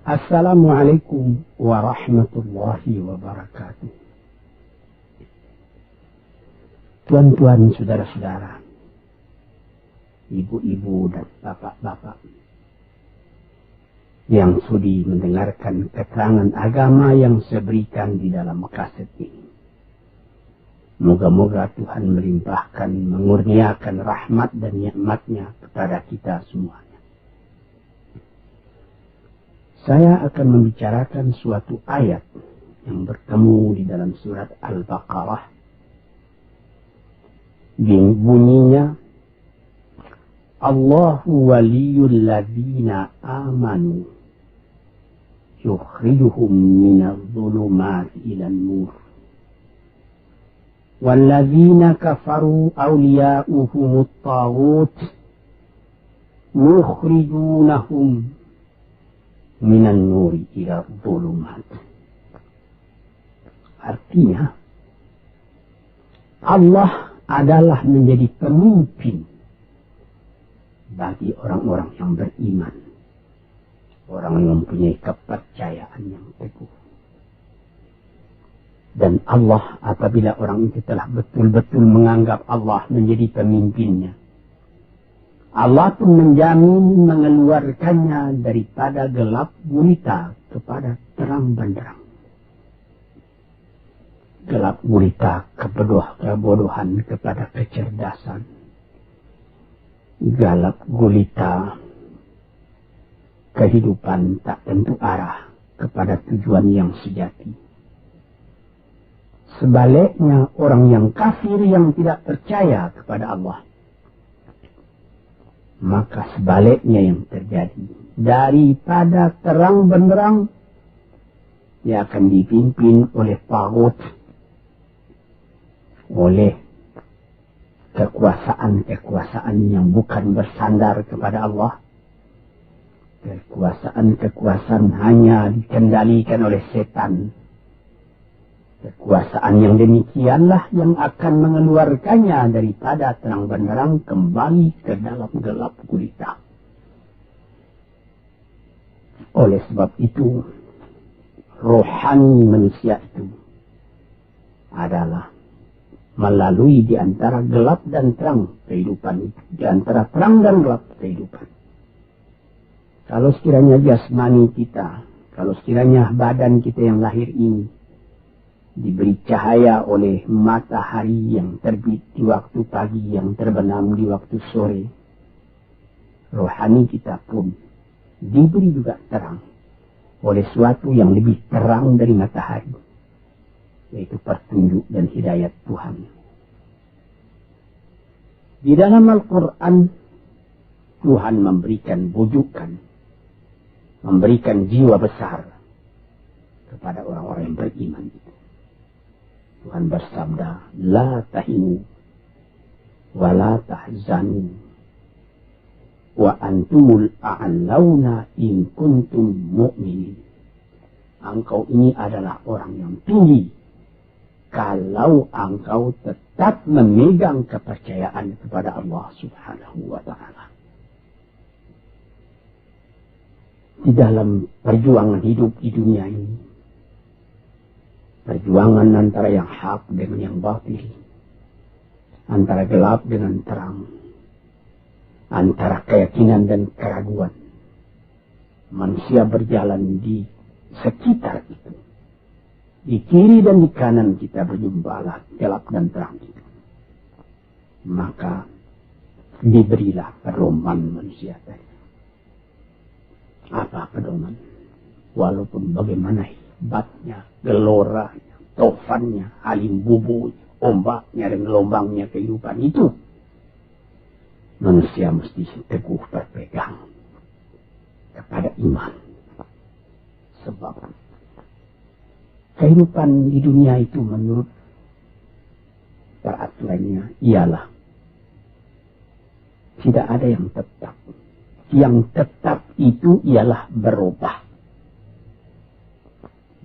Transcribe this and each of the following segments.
Assalamualaikum warahmatullahi wabarakatuh. Tuan-tuan, saudara-saudara, ibu-ibu dan bapak-bapak yang sudi mendengarkan keterangan agama yang saya berikan di dalam kaset ini. Moga-moga Tuhan melimpahkan, mengurniakan rahmat dan nikmat-Nya kepada kita semuanya. Saya akan membicarakan suatu ayat yang bertemu di dalam surat Al-Baqarah. Bunyinya, Allahu waliyul ladzina amanu yukhrijuhum minadh dhulumati ilan nur. Walladzina kafaru awliya'uhumut taghut yukhrijunahum minan nuri ila dhulumat. Artinya, Allah adalah menjadi pemimpin bagi orang-orang yang beriman, orang yang mempunyai kepercayaan yang teguh. Dan Allah, apabila orang itu telah betul-betul menganggap Allah menjadi pemimpinnya, Allah pun menjamin mengeluarkannya daripada gelap gulita kepada terang benderang. Gelap gulita kebodohan kepada kecerdasan. Gelap gulita kehidupan tak tentu arah kepada tujuan yang sejati. Sebaliknya, orang yang kafir yang tidak percaya kepada Allah, maka sebaliknya yang terjadi, daripada terang benderang, dia akan dipimpin oleh taghut, oleh kekuasaan-kekuasaan yang bukan bersandar kepada Allah. Kekuasaan-kekuasaan hanya dikendalikan oleh setan. Kekuasaan yang demikianlah yang akan mengeluarkannya daripada terang benderang kembali ke dalam gelap gulita. Oleh sebab itu, rohani manusia itu adalah melalui di antara gelap dan terang kehidupan itu. Di antara terang dan gelap kehidupan. Kalau sekiranya jasmani kita, kalau sekiranya badan kita yang lahir ini diberi cahaya oleh matahari yang terbit di waktu pagi, yang terbenam di waktu sore, rohani kita pun diberi juga terang oleh suatu yang lebih terang dari matahari, yaitu petunjuk dan hidayat Tuhan. Di dalam Al-Quran, Tuhan memberikan bujukan, memberikan jiwa besar kepada orang-orang yang beriman itu. Tuhan bersabda, La tahinu wa la tahzanu wa antumul a'launa in kuntum mu'minin. Engkau ini adalah orang yang tinggi kalau engkau tetap memegang kepercayaan kepada Allah Subhanahu wa ta'ala. Di dalam perjuangan hidup di dunia ini, perjuangan antara yang hak dengan yang batil, antara gelap dengan terang, antara keyakinan dan keraguan, manusia berjalan di sekitar itu. Di kiri dan di kanan kita berjumpalah gelap dan terang itu. Maka diberilah pedoman manusia tadi. Apa pedoman? Walaupun bagaimana hebatnya, geloranya, tofannya, alim bubunya, ombaknya dan gelombangnya kehidupan itu, manusia mesti teguh berpegang kepada iman. Sebab kehidupan di dunia itu menurut peraturannya ialah tidak ada yang tetap. Yang tetap itu ialah berubah.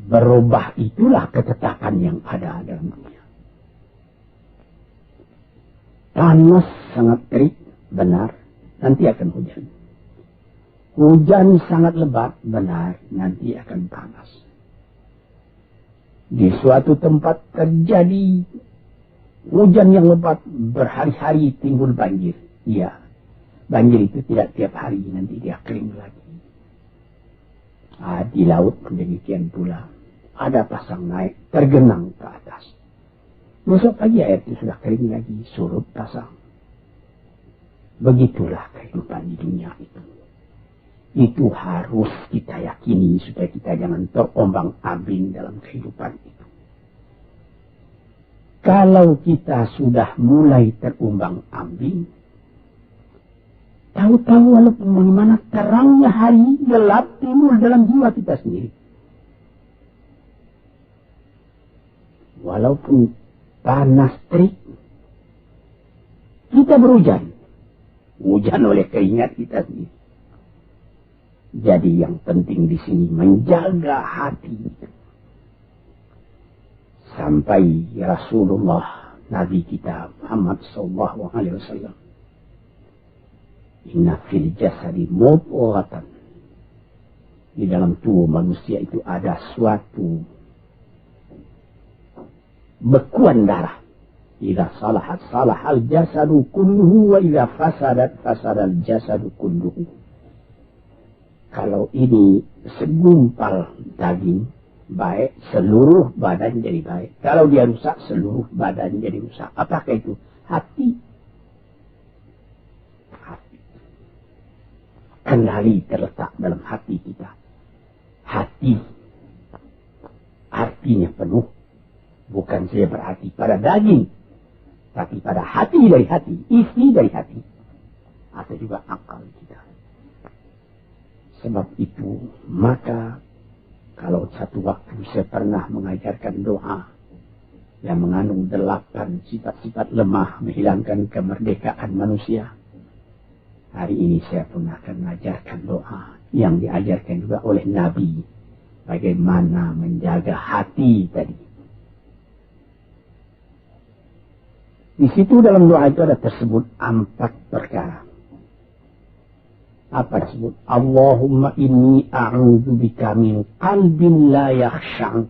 Berubah itulah ketetapan yang ada dalam dunia. Panas sangat terik, benar, nanti akan hujan. Hujan sangat lebat, benar, nanti akan panas. Di suatu tempat terjadi hujan yang lebat, berhari-hari timbul banjir. Iya, banjir itu tidak tiap hari, nanti dia kering lagi. Di laut pun demikian pula. Ada pasang naik, tergenang ke atas. Besok pagi air itu sudah kering lagi, surut pasang. Begitulah kehidupan di dunia itu. Itu harus kita yakini supaya kita jangan terombang-ambing dalam kehidupan itu. Kalau kita sudah mulai terombang-ambing, tahu-tahu walaupun bagaimana terangnya hari gelap timbul dalam jiwa kita sendiri. Walaupun panas terik, kita berhujan. Hujan oleh keingat kita sendiri. Jadi yang penting di sini menjaga hati. Sampai Rasulullah Nabi kita Muhammad sallallahu alaihi wasallam, inna fil jasadi mudghatan, di dalam tubuh manusia itu ada suatu bekuan darah. Idza salahat salahal jasadu kulluhu wa idza fasadat fasadal jasadu kulluhu. Kalau ini segumpal daging baik, seluruh badan jadi baik. Kalau dia rusak, seluruh badan jadi rusak. Apakah itu? Hati. Hati. Kendali terletak dalam hati kita. Hati. Artinya penuh. Bukan saja berarti pada daging, tapi pada hati dari hati, isi dari hati. Atau juga akal kita. Sebab itu, maka kalau satu waktu saya pernah mengajarkan doa yang mengandung 8 sifat-sifat lemah menghilangkan kemerdekaan manusia. Hari ini saya pun akan mengajarkan doa yang diajarkan juga oleh Nabi. Bagaimana menjaga hati tadi. Di situ dalam doa itu ada tersebut 4 perkara. Apa tersebut? Allahumma inni a'udzu bika min qalbin la yakhsha'u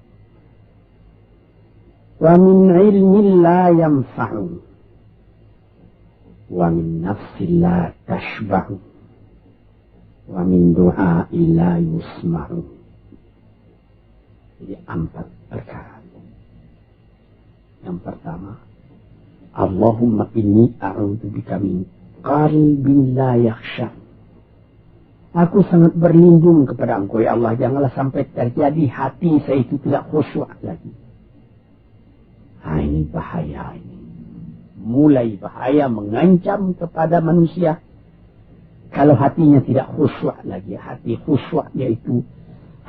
wa min ilmin la yanfa'u wa min nafsin la tashba'u wa min du'a'in la yusma'u. Jadi 4 perkara. Yang pertama, Allahumma inni a'udzu bika min qalbin la yakhsha'u. Aku sangat berlindung kepada Engkau, ya Allah. Janganlah sampai terjadi hati saya itu tidak khusyuk lagi. Ini bahaya ini. Mulai bahaya mengancam kepada manusia. Kalau hatinya tidak khusyuk lagi. Hati khusyuk yaitu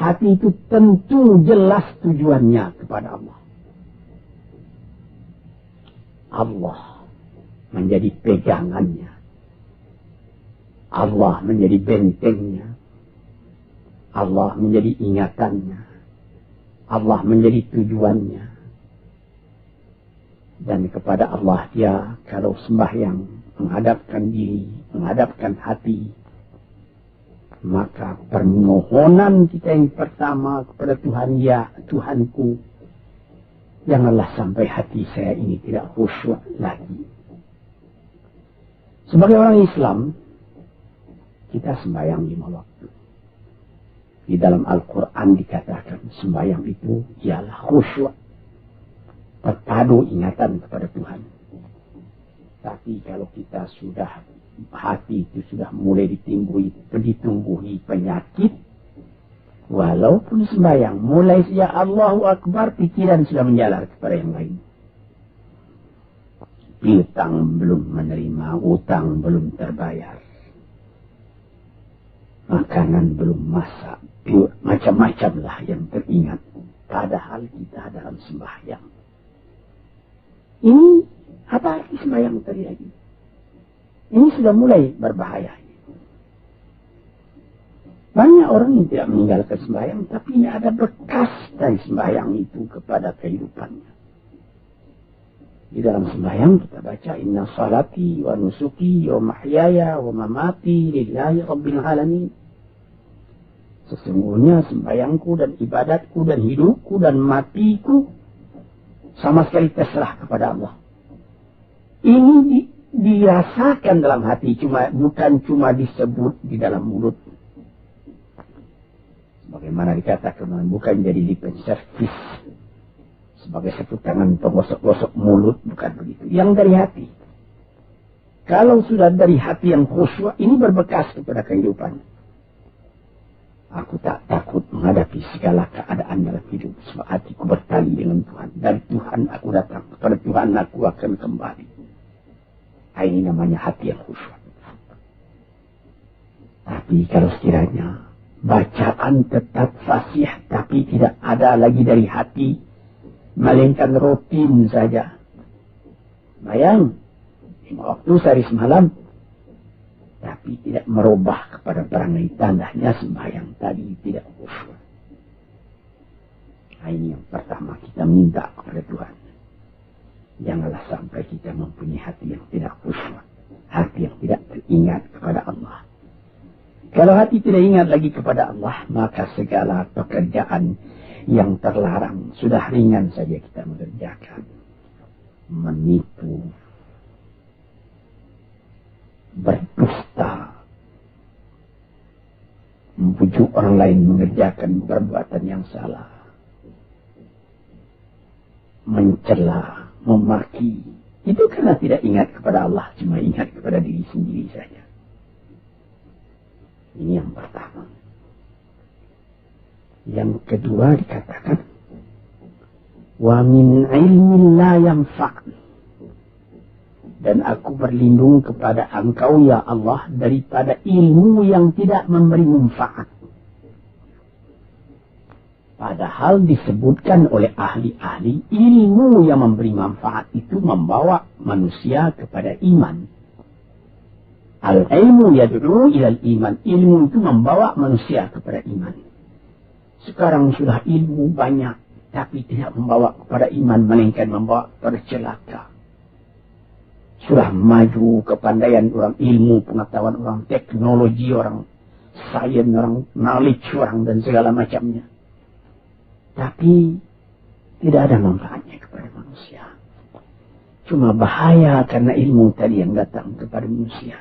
hati itu tentu jelas tujuannya kepada Allah. Allah menjadi pegangannya. Allah menjadi bentengnya. Allah menjadi ingatannya. Allah menjadi tujuannya. Dan kepada Allah dia kalau sembahyang menghadapkan diri, menghadapkan hati, maka permohonan kita yang pertama kepada Tuhan, ya Tuhanku, janganlah sampai hati saya ini tidak khusyuk lagi. Sebagai orang Islam, kita sembahyang 5 waktu. Di dalam Al-Quran dikatakan sembahyang itu ialah khusyuk, terpadu ingatan kepada Tuhan. Tapi kalau kita sudah, hati itu sudah mulai ditumbuhi penyakit, walaupun sembahyang, mulai ya Allahu Akbar, pikiran sudah menjalar kepada yang lain. Piutang belum menerima, utang belum terbayar, makanan belum masak, macam-macam lah yang teringat. Padahal kita dalam sembahyang. Ini apa arti sembahyang tadi lagi? Ini sudah mulai berbahaya. Banyak orang yang tidak meninggalkan sembahyang, tapi ini ada bekas dari sembahyang itu kepada kehidupannya. Di dalam sembahyang kita baca inna salati wa nusuki wa mahyaya wa mamati lillahi rabbil alamin. Sesungguhnya sembahyangku dan ibadatku dan hidupku dan matiku sama sekali terserah kepada Allah. Ini dirasakan dalam hati, bukan cuma disebut di dalam mulut. Bagaimana dikatakan, bukan jadi lip service sebagai sapu tangan penggosok-gosok mulut, bukan begitu. Yang dari hati. Kalau sudah dari hati yang khusyuk, ini berbekas kepada kehidupan. Aku tak takut menghadapi segala keadaan dalam hidup, sebab hatiku bertali dengan Tuhan. Dari Tuhan aku datang, kepada Tuhan aku akan kembali. Ini namanya hati yang khusyuk. Tapi kalau sekiranya bacaan tetap fasih, tapi tidak ada lagi dari hati, melainkan rutin saja. Bayang, 5 waktu sehari semalam, tapi tidak merubah kepada perangai tandanya sembahyang tadi tidak khusyuk. Ini yang pertama kita minta kepada Tuhan. Janganlah sampai kita mempunyai hati yang tidak khusyuk, hati yang tidak teringat kepada Allah. Kalau hati tidak ingat lagi kepada Allah, maka segala pekerjaan yang terlarang sudah ringan saja kita mengerjakan. Menipu, berdusta, membujuk orang lain mengerjakan perbuatan yang salah, mencela, memaki, itu karena tidak ingat kepada Allah, cuma ingat kepada diri sendiri saja. Ini yang pertama. Yang kedua dikatakan, wa min ilmin la yanfa', dan aku berlindung kepada Engkau ya Allah daripada ilmu yang tidak memberi manfaat. Padahal disebutkan oleh ahli-ahli, ilmu yang memberi manfaat itu membawa manusia kepada iman. Al-ilmu yad'u ilal iman. Ilmu itu membawa manusia kepada iman. Sekarang sudah ilmu banyak, tapi tidak membawa kepada iman, melainkan membawa kepada celaka. Sudah maju kepandaian orang, ilmu, pengetahuan orang, teknologi orang, sains orang, knowledge orang, dan segala macamnya. Tapi tidak ada manfaatnya kepada manusia. Cuma bahaya karena ilmu tadi yang datang kepada manusia.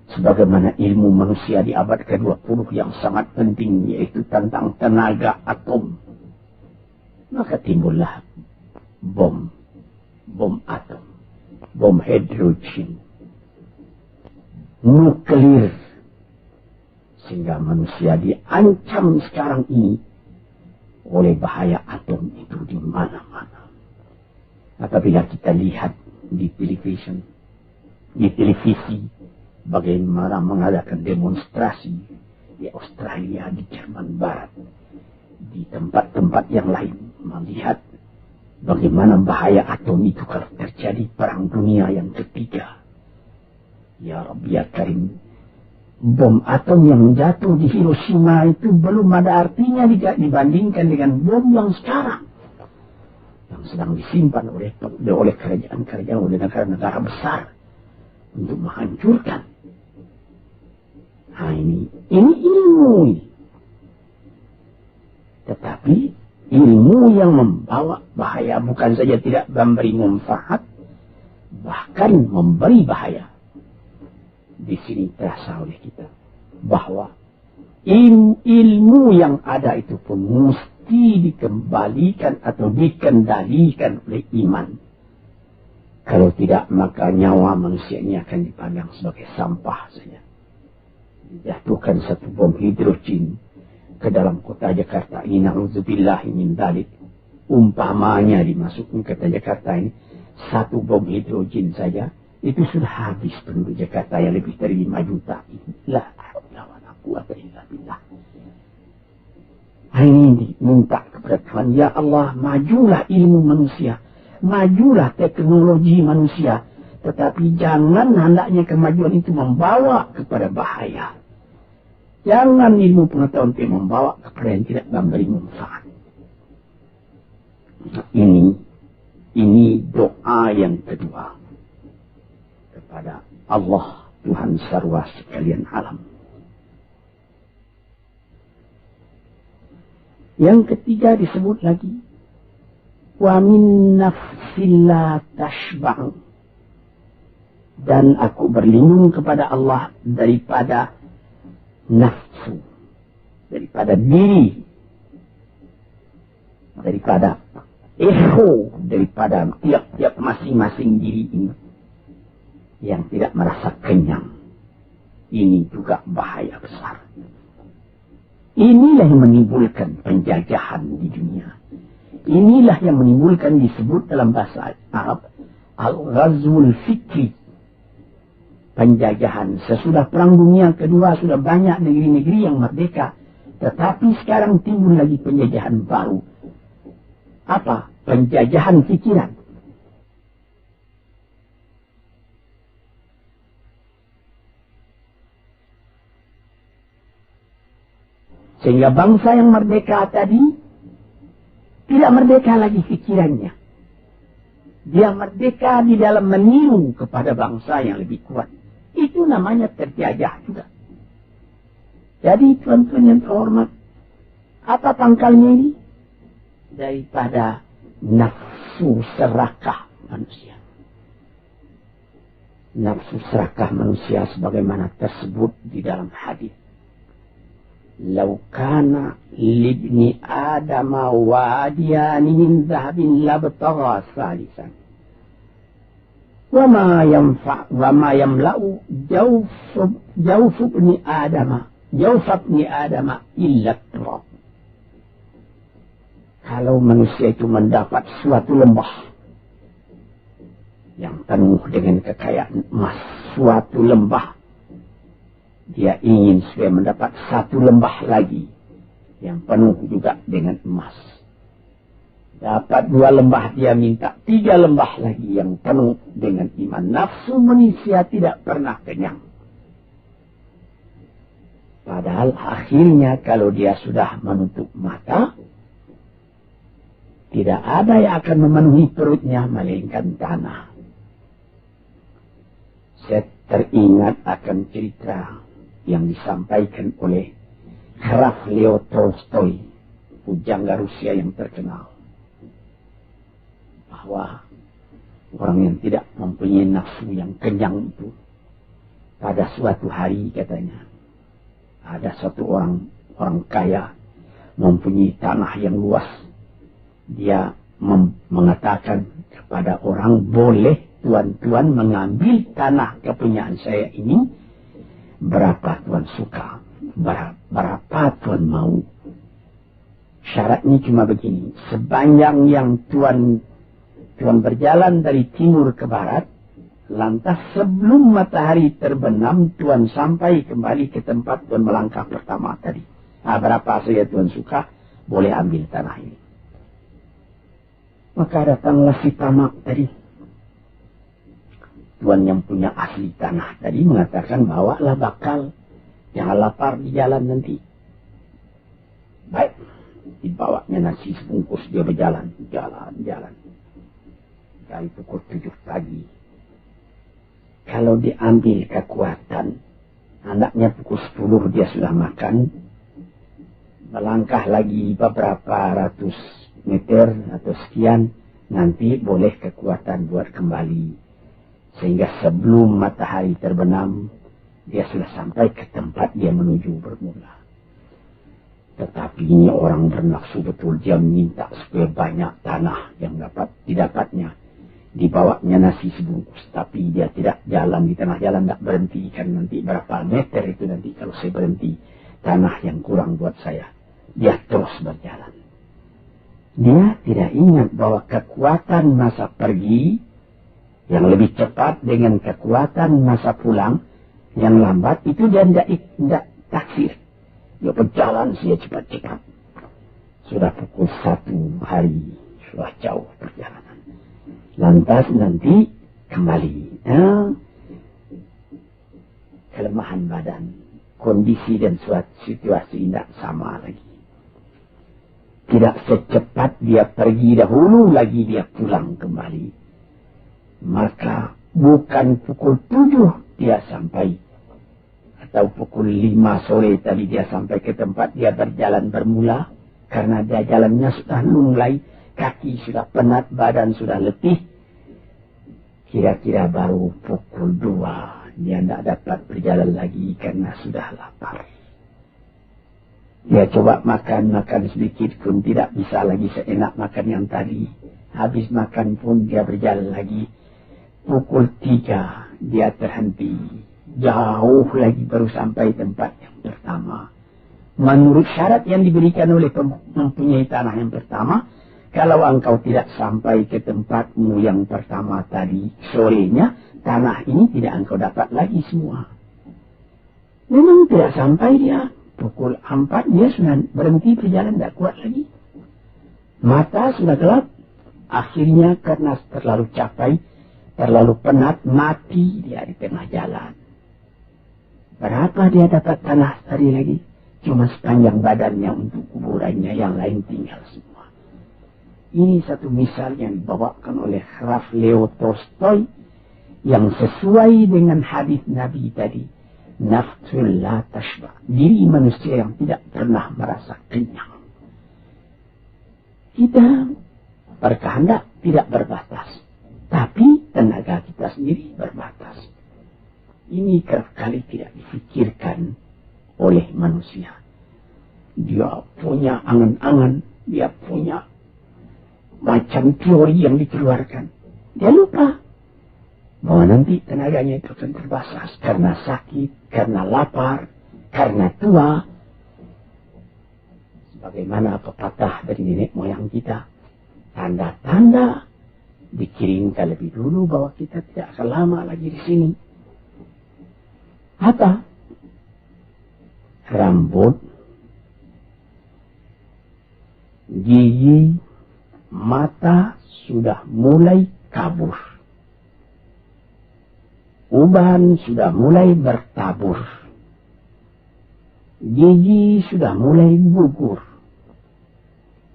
Sebagaimana ilmu manusia di abad ke-20 yang sangat penting, yaitu tentang tenaga atom. Maka timbullah bom atom, bom hidrogen, nuklir. Sehingga manusia diancam sekarang ini oleh bahaya atom itu di mana-mana. Apabila kita lihat di televisi, bagaimana mengadakan demonstrasi di Australia, di Jerman Barat, di tempat-tempat yang lain, melihat bagaimana bahaya atom itu kalau terjadi perang dunia yang ketiga. Ya Rabbi ya Karim, bom atom yang jatuh di Hiroshima itu belum ada artinya dibandingkan dengan bom yang sekarang, yang sedang disimpan oleh kerajaan-kerajaan, oleh negara-negara besar untuk menghancurkan. Nah ini ilmu. Tetapi ilmu yang membawa bahaya, bukan saja tidak memberi manfaat, bahkan memberi bahaya. Di sini terasa oleh kita bahwa ilmu yang ada itu pun mesti dikembalikan atau dikendalikan oleh iman. Kalau tidak, maka nyawa manusia ini akan dipandang sebagai sampah saja. Dijatuhkan satu bom hidrogen ke dalam kota Jakarta ini, na'udzubillahi min dzalik, umpamanya dimasukkan ke kota Jakarta ini, satu bom hidrogen saja, itu sudah habis penduduk Jakarta yang lebih dari 5 juta. La haula wala quwwata illa billah. Ini minta kepada Tuhan, ya Allah, majulah ilmu manusia, majulah teknologi manusia, tetapi jangan hendaknya kemajuan itu membawa kepada bahaya. Jangan ilmu pengetahuan itu membawa kepada yang tidak memberi manfaat. Ini doa yang kedua kepada Allah Tuhan sarwa sekalian alam. Yang ketiga disebut lagi, wa min nafsin la tashba'. Dan aku berlindung kepada Allah daripada nafsu, daripada diri, daripada ego, daripada tiap-tiap masing-masing diri ini yang tidak merasa kenyang. Ini juga bahaya besar. Inilah yang menimbulkan penjajahan di dunia. Inilah yang menimbulkan, disebut dalam bahasa Arab, al-ghazwul fikri. Penjajahan. Sesudah Perang Dunia Kedua sudah banyak negeri-negeri yang merdeka. Tetapi sekarang timbul lagi penjajahan baru. Apa? Penjajahan pikiran. Sehingga bangsa yang merdeka tadi tidak merdeka lagi pikirannya. Dia merdeka di dalam meniru kepada bangsa yang lebih kuat. Itu namanya terjajah juga. Jadi tuan-tuan yang terhormat, apa pangkalnya ini? Daripada nafsu serakah manusia. Nafsu serakah manusia sebagaimana tersebut di dalam hadis. Lau kana libni adama wadiyani min zahabin labtagha salisan. Wama yamla'u jawf ibni adama illa turab. Kalau manusia itu mendapat suatu lembah yang penuh dengan kekayaan emas, suatu lembah, dia ingin supaya mendapat satu lembah lagi yang penuh juga dengan emas. Dapat 2 lembah, dia minta 3 lembah lagi yang penuh dengan iman. Nafsu manusia tidak pernah kenyang. Padahal akhirnya kalau dia sudah menutup mata, tidak ada yang akan memenuhi perutnya melainkan tanah. Saya teringat akan cerita yang disampaikan oleh Graf Leo Tolstoy, pujangga Rusia yang terkenal. Bahwa orang yang tidak mempunyai nafsu yang kenyang itu, pada suatu hari katanya, ada satu orang kaya mempunyai tanah yang luas. Dia mengatakan kepada orang, boleh tuan-tuan mengambil tanah kepunyaan saya ini, berapa tuan suka, berapa tuan mau. Syaratnya cuma begini, sepanjang yang tuan berjalan dari timur ke barat, lantas sebelum matahari terbenam, tuan sampai kembali ke tempat tuan melangkah pertama tadi. Berapa saja tuan suka, boleh ambil tanah ini. Maka datanglah si tamak tadi. Tuan yang punya asli tanah tadi mengatakan, bawalah bakal, jangan lapar di jalan nanti. Baik, dibawanya nasi sebungkus, dia berjalan, jalan. Dari pukul 7 pagi. Kalau diambil kekuatan, anaknya pukul 10 dia sudah makan, melangkah lagi beberapa ratus meter atau sekian, nanti boleh kekuatan buat kembali. Sehingga sebelum matahari terbenam, dia sudah sampai ke tempat dia menuju bermula. Tetapi ini orang bernafsu betul, dia minta supaya banyak tanah yang didapatnya. Dibawanya nasi sebungkus, tapi dia tidak jalan di tengah jalan, tidak berhenti, kan nanti berapa meter itu nanti kalau saya berhenti, tanah yang kurang buat saya. Dia terus berjalan. Dia tidak ingat bahwa kekuatan masa pergi yang lebih cepat dengan kekuatan masa pulang yang lambat itu dia tidak taksir. Dia berjalan saja cepat-cepat. Sudah pukul 1 hari, sudah jauh perjalanan. Lantas nanti kembali. Kelemahan badan, kondisi dan suatu situasi tidak sama lagi. Tidak secepat dia pergi dahulu lagi dia pulang kembali. Maka bukan pukul 7 dia sampai. Atau pukul 5 sore tadi dia sampai ke tempat dia berjalan bermula. karena dia jalannya sudah lunglai, kaki sudah penat, badan sudah letih. Kira-kira baru pukul 2 dia tidak dapat berjalan lagi karena sudah lapar. Dia coba makan sedikit pun tidak bisa lagi seenak makan yang tadi. Habis makan pun dia berjalan lagi. Pukul 3 dia terhenti. Jauh lagi baru sampai tempat yang pertama. Menurut syarat yang diberikan oleh mempunyai tanah yang pertama, kalau engkau tidak sampai ke tempatmu yang pertama tadi sorenya, tanah ini tidak engkau dapat lagi semua. Memang tidak sampai dia. Pukul 4 dia sudah berhenti berjalan, tidak kuat lagi. Mata sudah gelap. Akhirnya karena terlalu capek, terlalu penat, mati dia di tengah jalan. Berapa dia dapat tanah tadi lagi? Cuma sepanjang badannya untuk kuburannya, yang lain tinggal semua. Ini satu misal yang dibawakan oleh Ralph Leo Tolstoy yang sesuai dengan hadis Nabi tadi. Nafsul la tashba, diri manusia yang tidak pernah merasa kenyang. Kita berkehendak tidak berbatas, tapi tenaga kita sendiri berbatas. Ini kerap-kali tidak difikirkan oleh manusia. Dia punya angan-angan, dia punya macam teori yang dikeluarkan. Dia lupa bahwa nanti tenaganya itu akan terbatas karena sakit, karena lapar, karena tua. Sebagaimana pepatah dari nenek moyang kita, tanda-tanda dikirimkan lebih dulu bahwa kita tidak akan lama lagi di sini. Apa? Rambut, gigi, mata sudah mulai kabur. Uban sudah mulai bertabur. Gigi sudah mulai gugur.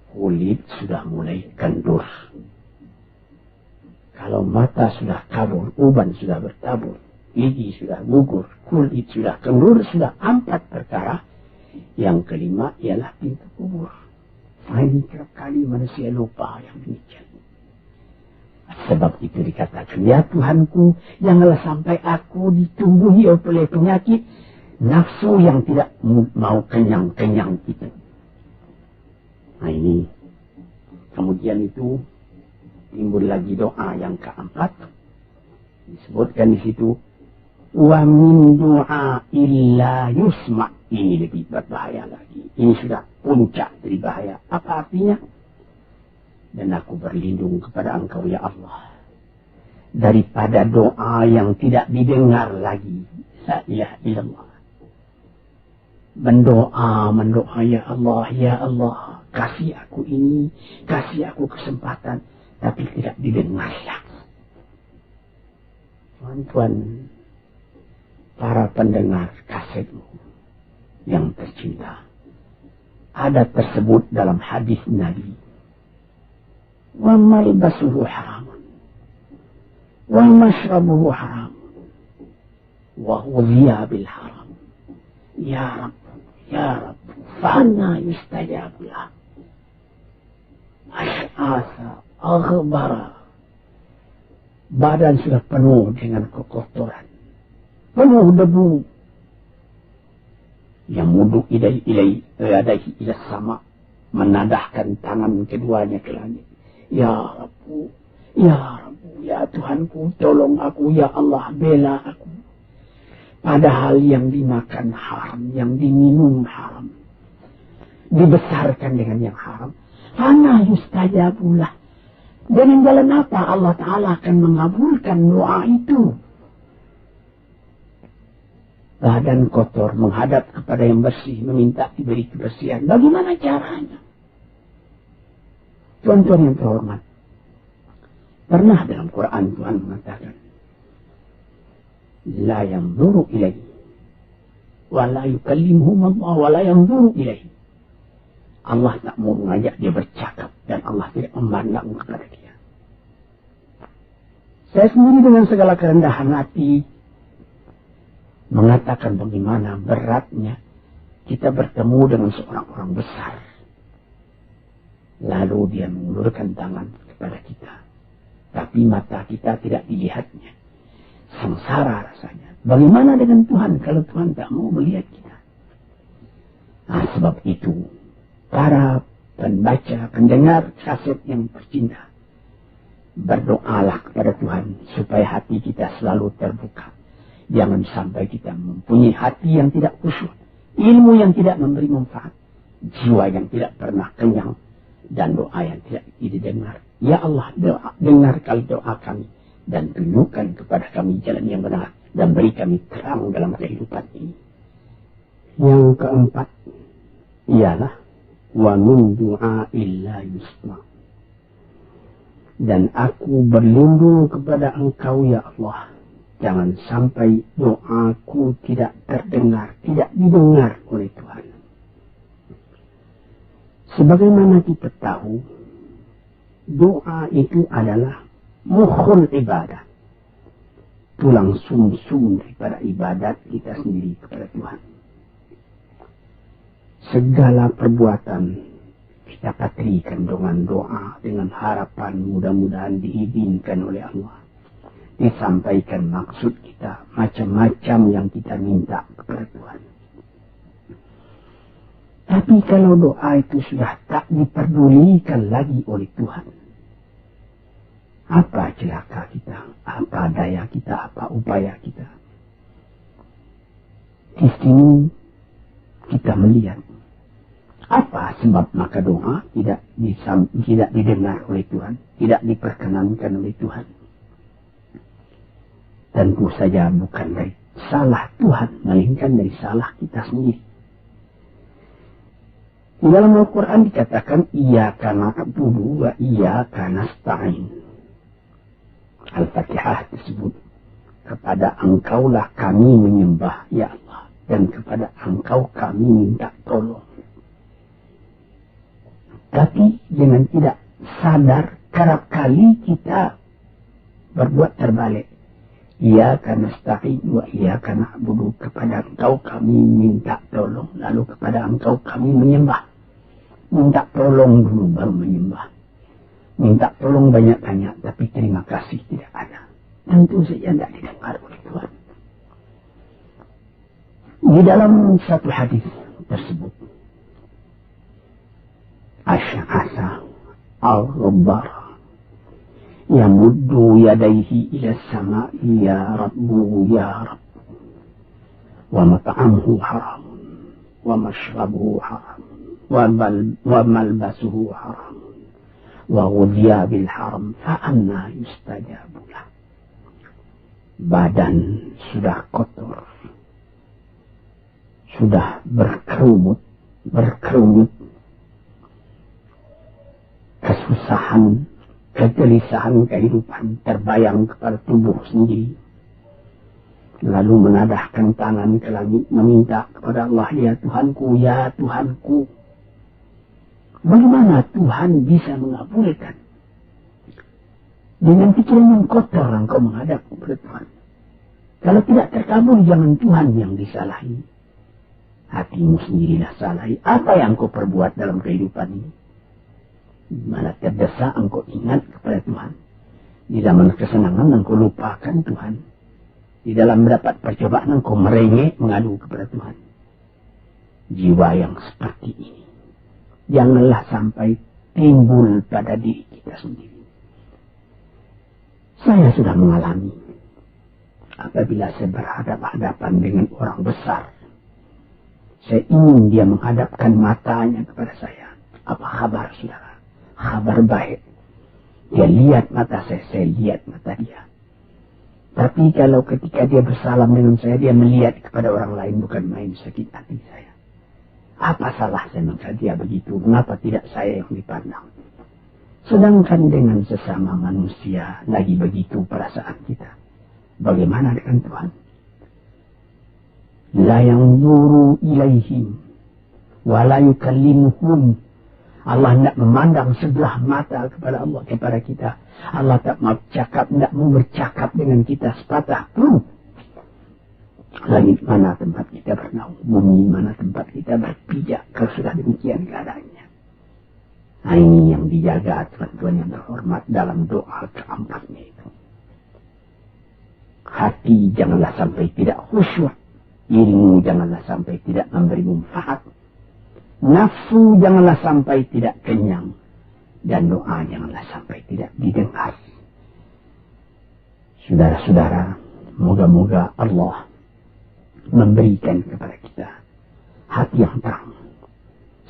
Kulit sudah mulai kendur. Kalau mata sudah kabur, uban sudah bertabur, gigi sudah gugur, kulit sudah kendur, sudah 4 perkara. Yang kelima ialah pintu kubur. Ini kerap kali manusia lupa yang demikian. Sebab itu dikatakan, ya Tuhanku, janganlah sampai aku ditumbuhi oleh penyakit nafsu yang tidak mau kenyang-kenyang itu. Nah ini, kemudian itu timbul lagi doa yang keempat. Disebutkan di situ, wa min du'a illa yusma'. Ini lebih berbahaya lagi. Ini sudah puncak dari bahaya. Apa artinya? Dan aku berlindung kepada Engkau ya Allah daripada doa yang tidak didengar lagi. La ilaha illallah. Mendoa ya Allah, kasih aku ini, kasih aku kesempatan, tapi tidak didengar lagi. Tuan-tuan, para pendengar kasetmu yang tercinta, ada tersebut dalam hadis Nabi, wa malbasuhu haram, wa mashrabuhu haram, wa ghudhiya bil haram. Ya Rab, fa'anna yustajabu lah. Ash'asa, aghbara. Badan sudah penuh dengan kekotoran, penuh debu. Yang muduk ilaihi ila sama, menadahkan tangan keduanya ke langit. Ya Rabbu, ya Tuhanku, tolong aku, ya Allah, bela aku. Padahal yang dimakan haram, yang diminum haram, dibesarkan dengan yang haram. Fana yustajabulah. Dengan jalan apa Allah Ta'ala akan mengabulkan doa itu? Badan kotor menghadap kepada yang bersih, meminta diberi kebersihan. Bagaimana caranya? Tuan-tuan yang terhormat, pernah dalam Quran Tuhan mengatakan, la yanzuru ilaihi wa la yukallimuhum Allah wa la yanzuru ilaihi. Allah tak mau mengajak dia bercakap dan Allah tidak memandang kepada dia. Saya sendiri dengan segala kerendahan hati mengatakan bagaimana beratnya kita bertemu dengan seorang orang besar lalu dia mengulurkan tangan kepada kita. Tapi mata kita tidak dilihatnya. Sengsara rasanya. Bagaimana dengan Tuhan kalau Tuhan tak mau melihat kita? Nah, sebab itu, para pembaca, pendengar kaset yang tercinta, berdoalah kepada Tuhan supaya hati kita selalu terbuka. Jangan sampai kita mempunyai hati yang tidak khusyuk, ilmu yang tidak memberi manfaat, jiwa yang tidak pernah kenyang, dan doa yang tidak didengar. Ya Allah, dengarkan doa kami dan tunjukkan kepada kami jalan yang benar dan beri kami terang dalam kehidupan ini. Yang keempat ialah wa min du'aillah yusma. Dan aku berlindung kepada Engkau ya Allah, jangan sampai doaku tidak terdengar, tidak didengar oleh Tuhan. Sebagaimana kita tahu, doa itu adalah mukhul ibadah, tulang sumsum daripada ibadat kita sendiri kepada Tuhan. Segala perbuatan kita patrikan dengan doa, dengan harapan mudah-mudahan diizinkan oleh Allah. Disampaikan maksud kita, macam-macam yang kita minta kepada Tuhan. Tapi kalau doa itu sudah tak diperdulikan lagi oleh Tuhan, apa celaka kita, apa daya kita, apa upaya kita? Di sini kita melihat apa sebab maka doa tidak didengar oleh Tuhan, tidak diperkenankan oleh Tuhan. Tentu saja bukan dari salah Tuhan, melainkan dari salah kita sendiri. Di dalam Al-Quran dikatakan, Iyyaka na'budu wa iyyaka nasta'in. Al-Fatihah disebut, kepada Engkaulah kami menyembah, ya Allah, dan kepada Engkau kami minta tolong. Tapi dengan tidak sadar, kerap kali kita berbuat terbalik. Iyyaka nasta'in wa iyyaka na'budu, kepada Engkau kami minta tolong, lalu kepada Engkau kami menyembah. Minta tolong dulu baru menyembah. Minta tolong banyak-banyak, tapi terima kasih tidak ada. Tentu saja tidak didengar oleh Tuhan. Di dalam satu hadis tersebut, Asy'asa al-Ghabbar yamuddu yadayhi ila as-sama'i ya Rabbu ya Rabb, wa mat'amuhu haram, wa mashrabuhu haram, wa malbasuhu haram, wa ghudhiya bil haram, fa anna yustajabu lah. Badan sudah kotor, sudah berkerumut, kesusahan, kegelisahan kehidupan terbayang kepada tubuh sendiri. Lalu menadahkan tangan ke langit meminta kepada Allah, ya Tuhanku, ya Tuhanku. Bagaimana Tuhan bisa mengabulkan? Dengan pikiran yang kotor engkau menghadap kepada Tuhan. Kalau tidak terkabul, jangan Tuhan yang disalahi. Hatimu sendirilah salahi. Apa yang engkau perbuat dalam kehidupan ini? Malah terdesak engkau ingat kepada Tuhan. Di zaman kesenangan engkau lupakan Tuhan. Di dalam mendapat percobaan engkau merengek mengadu kepada Tuhan. Jiwa yang seperti ini janganlah sampai timbul pada diri kita sendiri. Saya sudah mengalami apabila saya berhadapan-hadapan dengan orang besar. Saya ingin dia menghadapkan matanya kepada saya. Apa kabar saudara? Kabar baik. Dia lihat mata saya lihat mata dia. Tapi kalau ketika dia bersalam dengan saya, dia melihat kepada orang lain, bukan main sakit hati saya. Apa salah saya mengatakan dia begitu? Kenapa tidak saya yang dipandang? Sedangkan dengan sesama manusia lagi begitu perasaan kita. Bagaimana dengan Tuhan? La yanzuru ilaihim wa la yukallimuhum. Allah tidak memandang sebelah mata kepada Allah, kepada kita. Allah tak mau cakap, tidak mau bercakap dengan kita sepatah pun. Langit mana tempat kita bernaung, bumi mana tempat kita berpijak, kalau sudah demikian keadaannya. Nah, ini yang dijaga tuan-tuan yang terhormat dalam doa keempatnya itu. Hati janganlah sampai tidak khusyuk. Ilmu janganlah sampai tidak memberi manfaat. Nafsu janganlah sampai tidak kenyang. Dan doa janganlah sampai tidak didengar. Saudara-saudara, moga-moga Allah memberikan kepada kita hati yang terang.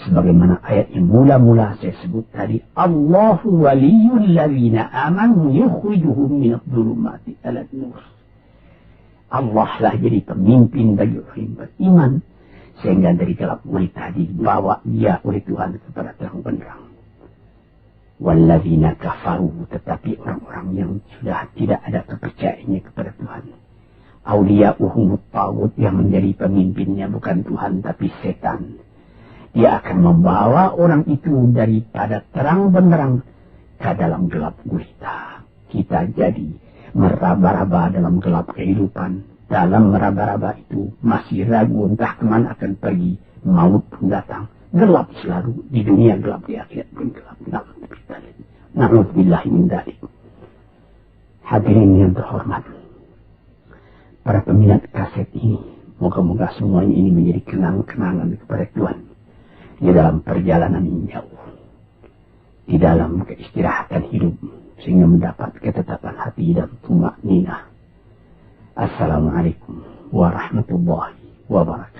Sebagaimana ayat yang mula-mula saya sebut tadi, Allahu waliyul ladzina amanu yukhrijuhum minadh dhulumati ilan nur. Allah lah jadi pemimpin bagi orang yang beriman, sehingga dari gelap gulita dibawa dia oleh Tuhan kepada terang benderang. Walladzina kafaru, tetapi orang-orang yang sudah tidak ada kepercayaannya kepada Tuhan. Auliya'uhumut taghut, yang menjadi pemimpinnya bukan Tuhan tapi setan. Dia akan membawa orang itu daripada terang benderang ke dalam gelap gulita. Kita jadi meraba-raba dalam gelap kehidupan. Dalam meraba-raba itu masih ragu entah kemana akan pergi. Maut pun datang. Gelap selalu. Di dunia gelap, di akhirat pun gelap. Na'udzubillahi min dzalik. Hadirin yang terhormat, para peminat kaset ini, moga-moga semuanya ini menjadi kenang-kenangan kepada Tuhan di dalam perjalanan yang jauh, di dalam keistirahatan hidup, sehingga mendapat ketetapan hati dan tumak ninah. Assalamualaikum warahmatullahi wabarakatuh.